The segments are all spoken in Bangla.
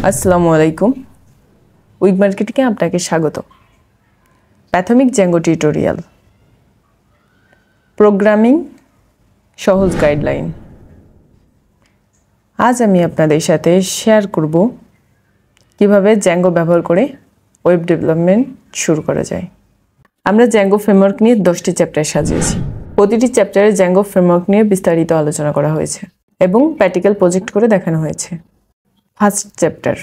আসসালামু আলাইকুম। উইক মার্কেটিংয়ে আপনাকে স্বাগত। প্রাথমিক জ্যাঙ্গো টিউটোরিয়াল, প্রোগ্রামিং সহজ গাইডলাইন। আজ আমি আপনাদের সাথে শেয়ার করব কিভাবে জ্যাঙ্গো ব্যবহার করে ওয়েব ডেভেলপমেন্ট শুরু করা যায়। আমরা জ্যাঙ্গো ফ্রেমওয়ার্ক নিয়ে 10টি চ্যাপ্টার সাজিয়েছি। প্রতিটি চ্যাপ্টারে জ্যাঙ্গো ফ্রেমওয়ার্ক নিয়ে বিস্তারিত আলোচনা করা হয়েছে এবং প্র্যাকটিক্যাল প্রজেক্ট করে দেখানো হয়েছে। ফার্স্ট চ্যাপ্টার,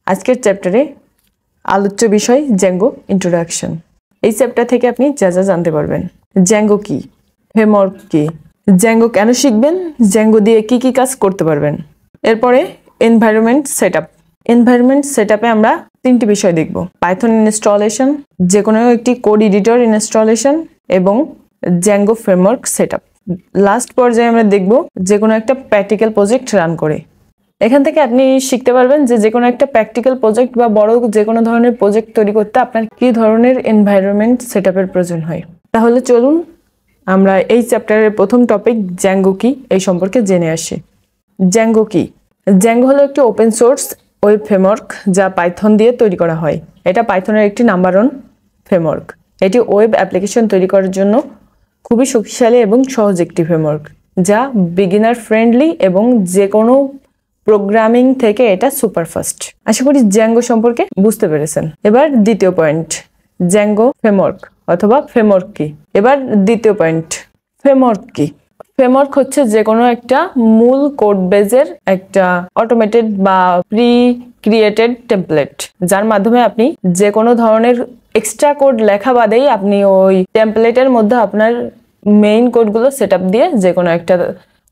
আজকের চ্যাপ্টারে আলোচ্য বিষয় জ্যাঙ্গো ইন্ট্রোডাকশন। এই চ্যাপ্টার থেকে আপনি যা যা জানতে পারবেন। জ্যাঙ্গো কি, ফ্রেমওয়ার্ক কি, জ্যাঙ্গো কেন শিখবেন, জ্যাঙ্গো দিয়ে কি কি কাজ করতে পারবেন। এরপরে এনভায়রনমেন্ট সেটআপ। এনভায়রনমেন্ট সেটআপে আমরা 3টি বিষয় দেখব: পাইথন ইনস্টলেশন, যে কোনো একটি কোড এডিটর ইনস্টলেশন এবং জ্যাঙ্গো ফ্রেমওয়ার্ক সেটআপ। লাস্ট পর্যায়ে আমরা দেখব যে কোনো একটা প্র্যাকটিক্যাল প্রজেক্ট রান করে। এখান থেকে আপনি শিখতে পারবেন যে কোনো একটা প্র্যাকটিক্যাল প্রজেক্ট বা বড় যে কোনো ধরনের প্রজেক্ট তৈরি করতে আপনার কী ধরনের এনভায়রনমেন্ট সেটআপের প্রয়োজন হয়। তাহলে চলুন আমরা এই চ্যাপ্টারের প্রথম টপিক জ্যাঙ্গো কি এই সম্পর্কে জেনে আসি। জ্যাঙ্গো কি? জ্যাঙ্গো হলো একটি ওপেন সোর্স ওয়েব ফ্রেমওয়ার্ক যা পাইথন দিয়ে তৈরি করা হয়। এটা পাইথনের একটি নাম্বার 1 ফ্রেমওয়ার্ক। এটি ওয়েব অ্যাপ্লিকেশন তৈরি করার জন্য খুবই শক্তিশালী এবং সহজ একটি ফ্রেমওয়ার্ক, যা বিগিনার ফ্রেন্ডলি এবং যে কোনো প্রোগ্রামিং থেকে এটা সুপারফাস্ট। আশা করি জ্যাঙ্গো সম্পর্কে বুঝতে পেরেছেন। এবার দ্বিতীয় পয়েন্ট, জ্যাঙ্গো ফ্রেমওয়ার্ক অথবা ফ্রেমওয়ার্ক কি। এবার দ্বিতীয় পয়েন্ট, ফ্রেমওয়ার্ক কি। ফ্রেমওয়ার্ক হচ্ছে যে কোনো একটা মূল কোড বেজের একটা অটোমেটেড বা প্রি ক্রিয়েটেড টেমপ্লেট, যার মাধ্যমে আপনি যে কোনো ধরনের এক্সট্রা কোড লেখা বাদেই আপনি ওই টেমপ্লেটের মধ্যে আপনার মেইন কোডগুলো সেট আপ দিয়ে যে কোনো একটা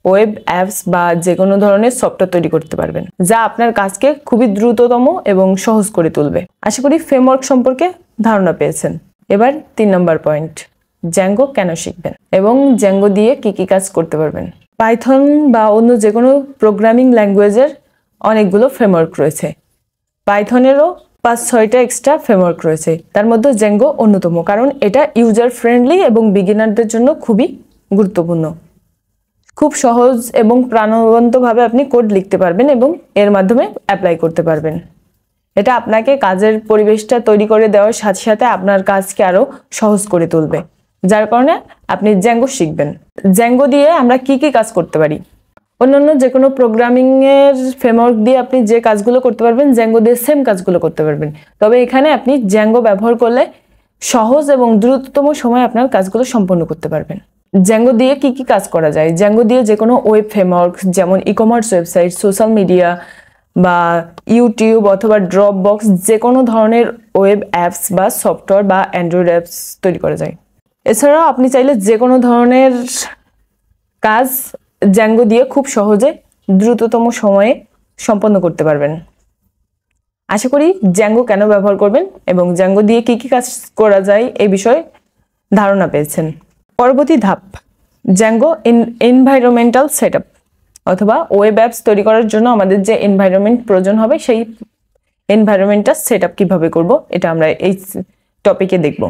ওয়েব অ্যাপস বা যে কোনো ধরনের সফটওয়্যার তৈরি করতে পারবেন, যা আপনার কাজকে খুবই দ্রুততম এবং সহজ করে তুলবে। আশা করি ফ্রেমওয়ার্ক সম্পর্কে ধারণা পেয়েছেন। এবার 3 নম্বর পয়েন্ট, জ্যাঙ্গো কেন শিখবেন এবং জ্যাঙ্গো দিয়ে কি কি কাজ করতে পারবেন। পাইথন বা অন্য যে কোনো প্রোগ্রামিং ল্যাঙ্গুয়েজের অনেকগুলো ফ্রেমওয়ার্ক রয়েছে। পাইথনেরও 5-6টা এক্সট্রা ফ্রেমওয়ার্ক রয়েছে, তার মধ্যে জ্যাঙ্গো অন্যতম, কারণ এটা ইউজার ফ্রেন্ডলি এবং বিগিনারদের জন্য খুবই গুরুত্বপূর্ণ। খুব সহজ এবং প্রাণবন্তভাবে আপনি কোড লিখতে পারবেন এবং এর মাধ্যমে অ্যাপ্লাই করতে পারবেন। এটা আপনাকে কাজের পরিবেশটা তৈরি করে দেওয়ার সাথে সাথে আপনার কাজকে আরও সহজ করে তুলবে, যার কারণে আপনি জ্যাঙ্গো শিখবেন। জ্যাঙ্গো দিয়ে আমরা কি কি কাজ করতে পারি? অন্যান্য যে কোনো প্রোগ্রামিংয়ের ফ্রেমওয়ার্ক দিয়ে আপনি যে কাজগুলো করতে পারবেন, জ্যাঙ্গো দিয়ে সেম কাজগুলো করতে পারবেন। তবে এখানে আপনি জ্যাঙ্গো ব্যবহার করলে সহজ এবং দ্রুততম সময়ে আপনার কাজগুলো সম্পন্ন করতে পারবেন। জ্যাঙ্গো দিয়ে কি কি কাজ করা যায়? জ্যাঙ্গো দিয়ে যে কোনো ওয়েব ফ্রেমওয়ার্ক, যেমন ই-কমার্স ওয়েবসাইট, সোশ্যাল মিডিয়া বা ইউটিউব অথবা ড্রপবক্স, যে কোনো ধরনের ওয়েব অ্যাপস বা সফটওয়্যার বা অ্যান্ড্রয়েড অ্যাপস তৈরি করা যায়। এছাড়াও আপনি চাইলে যে কোনো ধরনের কাজ জ্যাঙ্গো দিয়ে খুব সহজে দ্রুততম সময়ে সম্পন্ন করতে পারবেন। আশা করি জ্যাঙ্গো কেন ব্যবহার করবেন এবং জ্যাঙ্গো দিয়ে কি কি কাজ করা যায় এই বিষয়ে ধারণা পেয়েছেন। পরবর্তী ধাপ, জ্যাঙ্গো এনভায়রনমেন্টাল সেটআপ অথবা ওয়েব অ্যাপস তৈরি করার জন্য আমাদের যে এনভায়রনমেন্ট প্রয়োজন হবে, সেই এনভায়রনমেন্টটা সেটআপ কিভাবে করব, এটা আমরা এই টপিকে দেখব।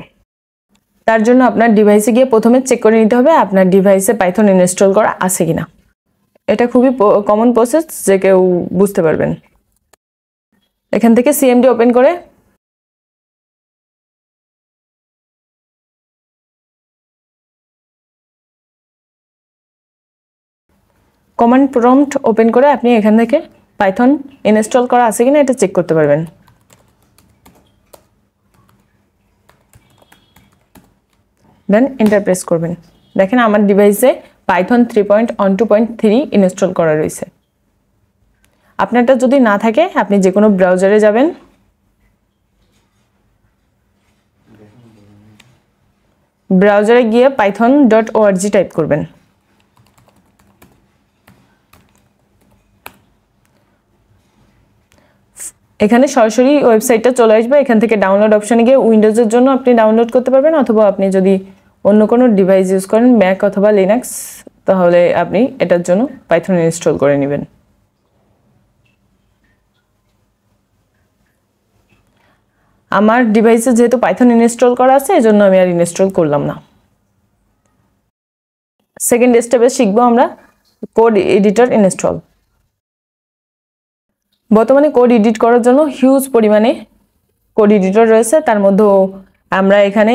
তার জন্য আপনার ডিভাইসে গিয়ে প্রথমে চেক করে নিতে হবে আপনার ডিভাইসে পাইথন ইনস্টল করা আছে কিনা। এটা খুবই কমন প্রসেস, যে কেউ বুঝতে পারবেন। এখান থেকে সিএমডি ওপেন করে কমান্ড প্রম্পট ওপেন করে আপনি এখান থেকে পাইথন ইনস্টল করা আছে কিনা এটা চেক করতে পারবেন। দেন এন্টার প্রেস করবেন। দেখেন আমার ডিভাইসে পাইথন 3.12.3 ইনস্টল করা রয়েছে। আপনারটা যদি না থাকে আপনি যে কোনো ব্রাউজারে যাবেন, ব্রাউজারে গিয়ে python.org টাইপ করবেন। এখানে সরাসরি ওয়েবসাইটটা চলে আসবে। এখান থেকে ডাউনলোড অপশনে গিয়ে উইন্ডোজের জন্য আপনি ডাউনলোড করতে পারবেন, অথবা আপনি যদি অন্য কোনো ডিভাইস ইউজ করেন, ম্যাক অথবা লিনাক্স, তাহলে আপনি এটার জন্য পাইথন ইনস্টল করে নেবেন। আমার ডিভাইসে যেহেতু পাইথন ইনস্টল করা আছে, এজন্য আমি আর ইনস্টল করলাম না। সেকেন্ড স্টেপে শিখবো আমরা কোড এডিটর ইনস্টল। বর্তমানে কোড এডিট করার জন্য হিউজ পরিমাণে কোড এডিটর রয়েছে, তার মধ্যেও আমরা এখানে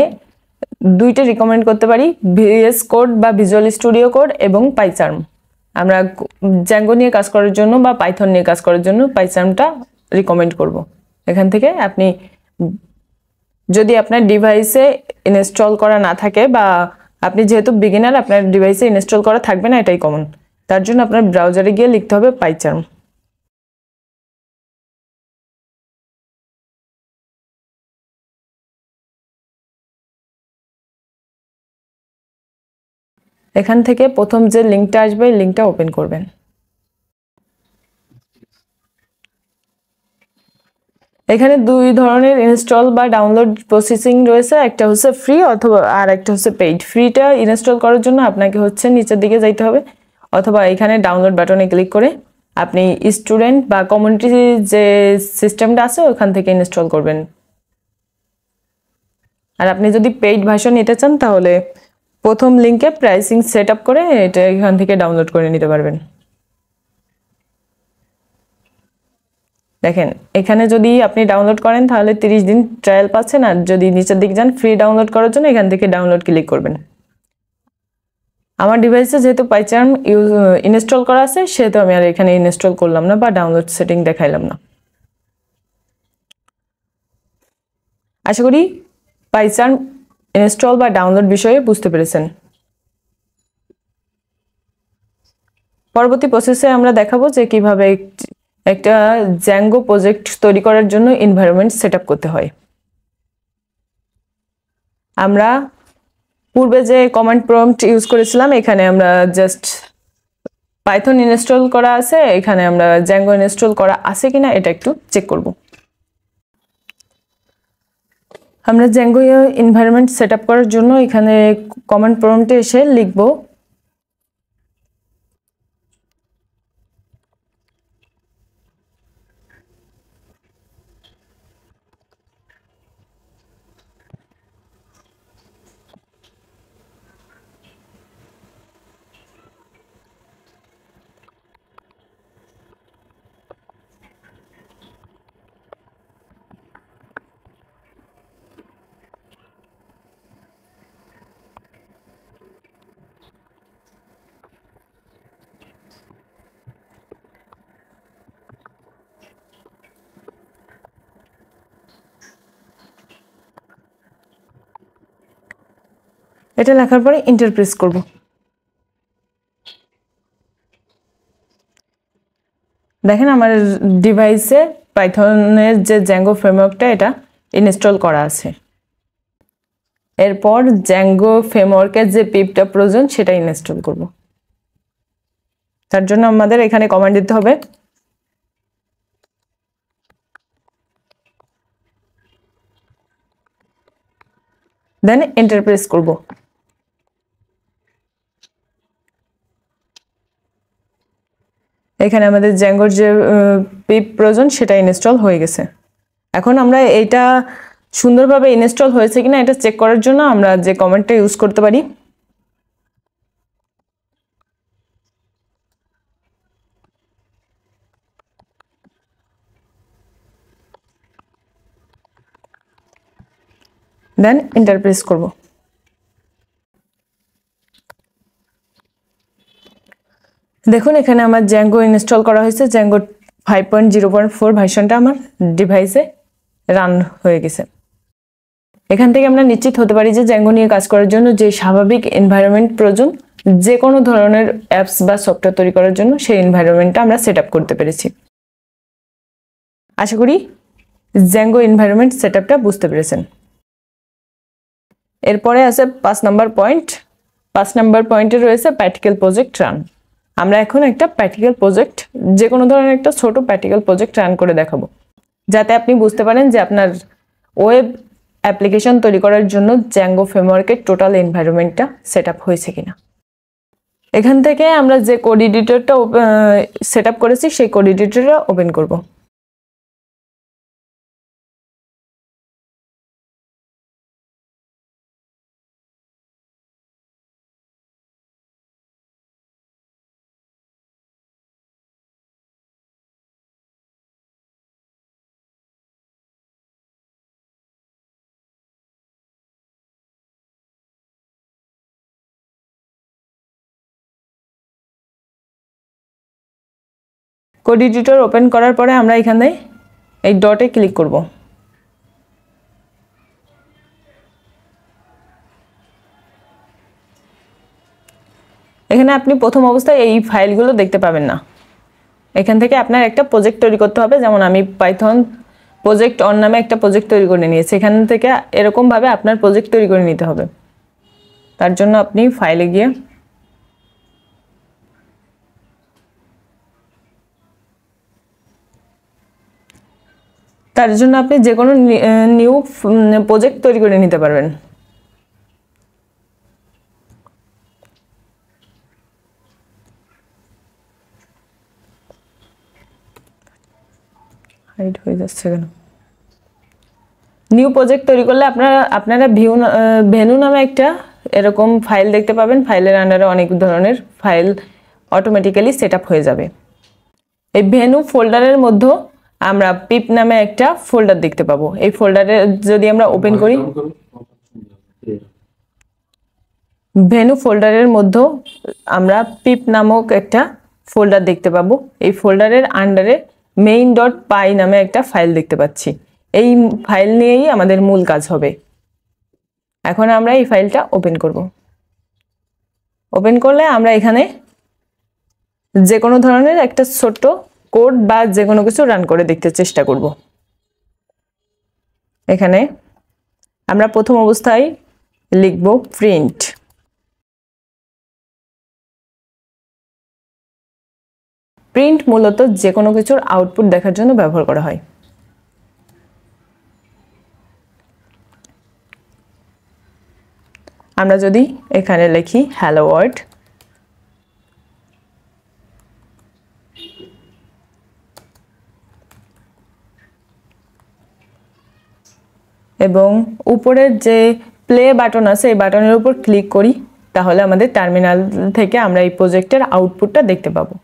দুইটা রিকমেন্ড করতে পারি, ভিএস কোড বা ভিজুয়াল স্টুডিও কোড এবং পাইচার্ম। আমরা জ্যাঙ্গো নিয়ে কাজ করার জন্য বা পাইথন নিয়ে কাজ করার জন্য পাইচার্মটা রিকমেন্ড করব। এখান থেকে আপনি যদি আপনার ডিভাইসে ইনস্টল করা না থাকে বা আপনি যেহেতু বিগিনার, আপনার ডিভাইসে ইনস্টল করা থাকবে না, এটাই কমন। তার জন্য আপনার ব্রাউজারে গিয়ে লিখতে হবে পাইচার্ম। এখান থেকে প্রথম যে লিঙ্কটা আসবে লিঙ্কটা ওপেন করবেন। এখানে দুই ধরনের ইনস্টল বা ডাউনলোড প্রসেসিং রয়েছে, একটা হচ্ছে ফ্রি অথবা আর একটা হচ্ছে পেইড। ফ্রিটা ইনস্টল করার জন্য আপনাকে হচ্ছে নিচের দিকে যাইতে হবে অথবা এখানে ডাউনলোড বাটনে ক্লিক করে আপনি স্টুডেন্ট বা কমিউনিটি যে সিস্টেমটা আছে ওখান থেকে ইনস্টল করবেন। আর আপনি যদি পেইড ভার্সন নিতে চান তাহলে প্রথম লিঙ্কে প্রাইসিং সেট আপ করে এটা এখান থেকে ডাউনলোড করে নিতে পারবেন। দেখেন এখানে যদি আপনি ডাউনলোড করেন তাহলে 30 দিন ট্রায়াল পাচ্ছেন, আর যদি নিচের দিকে যান ফ্রি ডাউনলোড করার জন্য এখান থেকে ডাউনলোড ক্লিক করবেন। আমার ডিভাইসে যেহেতু পাইচার্ম ইনস্টল করা আছে সেহেতু আমি আর এখানে ইনস্টল করলাম না বা ডাউনলোড সেটিং দেখাইলাম না। আশা করি পাইচার্ম ইনস্টল বা ডাউনলোড বিষয়ে বুঝতে পেরেছেন। পরবর্তী প্রসেসে আমরা দেখাবো যে কিভাবে একটা জ্যাঙ্গো প্রজেক্ট তৈরি করার জন্য এনভায়রনমেন্ট সেট আপ করতে হয়। আমরা পূর্বে যে কমান্ড প্রম্পট ইউজ করেছিলাম এখানে আমরা জাস্ট পাইথন ইনস্টল করা আছে, এখানে আমরা জ্যাঙ্গো ইনস্টল করা আছে কিনা এটা একটু চেক করব। আমরা জ্যাঙ্গো এনভায়রনমেন্ট সেট আপ করার জন্য এখানে কমান্ড প্রম্পটে এসে লিখব এটা লেখার পরে এন্টার প্রেস করব। দেখেন আমার ডিভাইসে পাইথনের যে জ্যাঙ্গো ফ্রেমওয়ার্কটা এটা ইনস্টল করা আছে। এরপর জ্যাঙ্গো ফ্রেমওয়ার্কের যে পিপটা প্রয়োজন সেটা ইনস্টল করব। তার জন্য আমাদের এখানে কমান্ড দিতে হবে দেন এন্টার প্রেস করব। এখানে আমাদের জ্যাঙ্গোর যে পিপ প্রয়োজন সেটা ইনস্টল হয়ে গেছে। এখন আমরা এইটা সুন্দরভাবে ইনস্টল হয়েছে কিনা এটা চেক করার জন্য আমরা যে কমান্ডটা ইউজ করতে পারি দেন এন্টার প্রেস করব। দেখুন এখানে আমার জ্যাঙ্গো ইনস্টল করা হয়েছে, জ্যাঙ্গো 5.0.4 ভার্সনটা আমার ডিভাইসে রান হয়ে গেছে। এখান থেকে আমরা নিশ্চিত হতে পারি যে জ্যাঙ্গো নিয়ে কাজ করার জন্য যে স্বাভাবিক এনভায়রনমেন্ট প্রয়োজন যে কোনো ধরনের অ্যাপস বা সফটওয়্যার তৈরি করার জন্য সেই এনভায়রনমেন্টটা আমরা সেট আপ করতে পেরেছি। আশা করি জ্যাঙ্গো এনভায়রনমেন্ট সেট আপটা বুঝতে পেরেছেন। এরপরে আছে 5 নাম্বার পয়েন্ট। 5 নাম্বার পয়েন্টে রয়েছে প্র্যাকটিক্যাল প্রজেক্ট রান। আমরা এখন একটা প্র্যাকটিক্যাল প্রজেক্ট যে কোনো ধরনের একটা ছোট প্র্যাকটিক্যাল প্রজেক্ট রান করে দেখাবো যাতে আপনি বুঝতে পারেন যে আপনার ওয়েব অ্যাপ্লিকেশন তৈরি করার জন্য জ্যাঙ্গো ফ্রেমওয়ার্কের টোটাল এনভায়রনমেন্টটা সেট আপ হয়েছে কিনা। এখান থেকে আমরা যে কোড এডিটরটা সেট আপ করেছি সেই কোড এডিটরটা ওপেন করব। কোড এডিটর ওপেন করার পরে আমরা এখানে এই ডটে ক্লিক করব। এখানে আপনি প্রথম অবস্থায় এই ফাইলগুলো দেখতে পাবেন না। এখান থেকে আপনার একটা প্রজেক্ট তৈরি করতে হবে। যেমন আমি পাইথন প্রজেক্ট অন নামে একটা প্রজেক্ট তৈরি করে নিয়েছি। এখান থেকে এরকমভাবে আপনার প্রজেক্ট তৈরি করে নিতে হবে। তার জন্য আপনি ফাইলে গিয়ে যে কোনো নিউ প্রজেক্ট তৈরি করে নিতে পারবেন। হাইড হয়ে যাচ্ছে কেন? নিউ প্রজেক্ট তৈরি করলে আপনারা ভেনু নামে একটা এরকম ফাইল দেখতে পাবেন। ফাইলের আন্ডারে অনেক ধরনের ফাইল অটোমেটিক্যালি সেট আপ হয়ে যাবে। এই ভেনু ফোল্ডারের মধ্যে আমরা পিপ নামে একটা ফোল্ডার দেখতে পাবো। এই ফোল্ডারে যদি আমরা ওপেন করি, ভেনু ফোল্ডারের মধ্যে আমরা পিপ নামক একটা ফোল্ডার দেখতে পাবো। এই ফোল্ডারের আন্ডারে main.py নামে একটা ফাইল দেখতে পাচ্ছি। এই ফাইল নিয়েই আমাদের মূল কাজ হবে। এখন আমরা এই ফাইলটা ওপেন করব। ওপেন করলে আমরা এখানে যে কোনো ধরনের একটা ছোট্ট কোড বা যে কোনো কিছু রান করে দেখতে চেষ্টা করব। এখানে আমরা প্রথম অবস্থায় লিখব প্রিন্ট। প্রিন্ট মূলত যে কোনো কিছুর আউটপুট দেখার জন্য ব্যবহার করা হয়। আমরা যদি এখানে লিখি হ্যালো ওয়ার্ল্ড, এবং উপরের যে প্লে বাটন আছে এই বাটনের উপর ক্লিক করি, তাহলে আমাদের টার্মিনাল থেকে আমরা এই প্রজেক্টের আউটপুটটা দেখতে পাবো।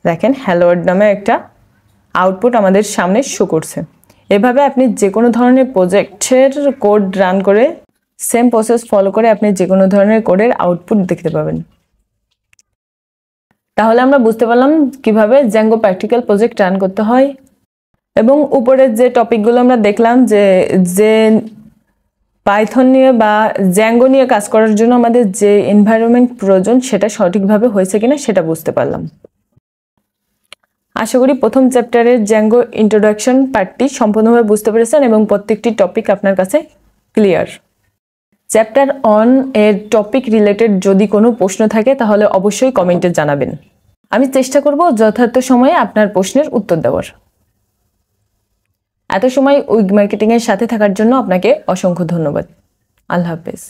দেখেন হ্যালো ওয়ার্ল্ড নামে একটা আউটপুট আমাদের সামনে শো করছে। এভাবে আপনি যে কোনো ধরনের প্রজেক্টের কোড রান করে সেম প্রসেস ফলো করে আপনি যে কোনো ধরনের কোডের আউটপুট দেখতে পাবেন। তাহলে আমরা বুঝতে পারলাম কিভাবে জ্যাঙ্গো প্র্যাকটিক্যাল প্রজেক্ট রান করতে হয়, এবং উপরের যে টপিকগুলো আমরা দেখলাম যে পাইথন নিয়ে বা জ্যাঙ্গো নিয়ে কাজ করার জন্য আমাদের যে এনভায়রনমেন্ট প্রয়োজন সেটা সঠিকভাবে হয়েছে কিনা সেটা বুঝতে পারলাম। আশা করি প্রথম চ্যাপ্টারের জ্যাঙ্গো ইন্ট্রোডাকশন পার্টটি সম্পূর্ণভাবে বুঝতে পেরেছেন এবং প্রত্যেকটি টপিক আপনার কাছে ক্লিয়ার। চ্যাপ্টার অন এর টপিক রিলেটেড যদি কোনো প্রশ্ন থাকে তাহলে অবশ্যই কমেন্টে জানাবেন। আমি চেষ্টা করব যথার্থ সময়ে আপনার প্রশ্নের উত্তর দেওয়ার। এত সময় উইগ মার্কেটিং এর সাথে থাকার জন্য আপনাকে অসংখ্য ধন্যবাদ। আল্লাহ হাফেজ।